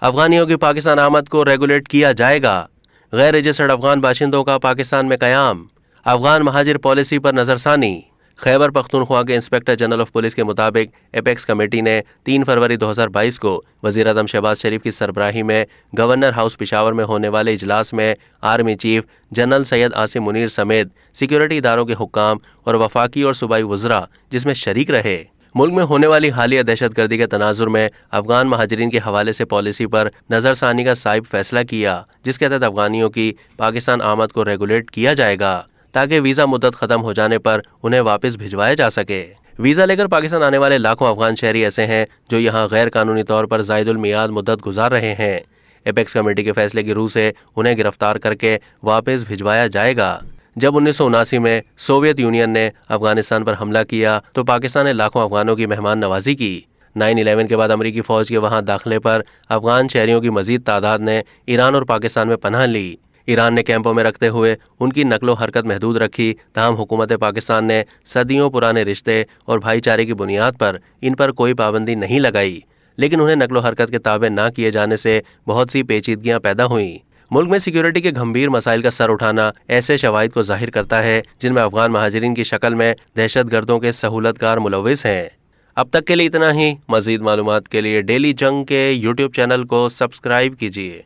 افغانیوں کی پاکستان آمد کو ریگولیٹ کیا جائے گا۔ غیر رجسٹرڈ افغان باشندوں کا پاکستان میں قیام۔ افغان مہاجر پالیسی پر نظر ثانی۔ خیبر پختونخوا کے انسپکٹر جنرل آف پولیس کے مطابق ایپیکس کمیٹی نے 3 فروری 2022 کو وزیر اعظم شہباز شریف کی سربراہی میں گورنر ہاؤس پشاور میں ہونے والے اجلاس میں army chief general Syed Asim Munir سمیت سیکیورٹی اداروں کے حکام اور وفاقی اور صوبائی وزراء جس میں شریک رہے۔ ملک میں ہونے والی حالیہ دہشت گردی کے تناظر میں افغان مہاجرین کے حوالے سے پالیسی پر نظر ثانی کا صائب فیصلہ کیا، جس کے تحت افغانیوں کی پاکستان آمد کو ریگولیٹ کیا جائے گا تاکہ ویزا مدت ختم ہو جانے پر انہیں واپس بھجوایا جا سکے۔ ویزا لے کر پاکستان آنے والے لاکھوں افغان شہری ایسے ہیں جو یہاں غیر قانونی طور پر زائد المیعاد مدت گزار رہے ہیں۔ ایپیکس کمیٹی کے فیصلے کی روح سے انہیں گرفتار کر کے واپس بھجوایا جائے گا۔ جب 1979 میں سوویت یونین نے افغانستان پر حملہ کیا تو پاکستان نے لاکھوں افغانوں کی مہمان نوازی کی۔ 9/11 کے بعد امریکی فوج کے وہاں داخلے پر افغان شہریوں کی مزید تعداد نے ایران اور پاکستان میں پناہ لی۔ ایران نے کیمپوں میں رکھتے ہوئے ان کی نقل و حرکت محدود رکھی، تاہم حکومت پاکستان نے صدیوں پرانے رشتے اور بھائی چارے کی بنیاد پر ان پر کوئی پابندی نہیں لگائی، لیکن انہیں نقل و حرکت کے تابع نہ کیے جانے سے بہت سی پیچیدگیاں پیدا ہوئیں۔ ملک میں سیکیورٹی کے گھمبیر مسائل کا سر اٹھانا ایسے شواہد کو ظاہر کرتا ہے جن میں افغان مہاجرین کی شکل میں دہشت گردوں کے سہولت کار ملوث ہیں۔ اب تک کے لیے اتنا ہی۔ مزید معلومات کے لیے ڈیلی جنگ کے یوٹیوب چینل کو سبسکرائب کیجیے۔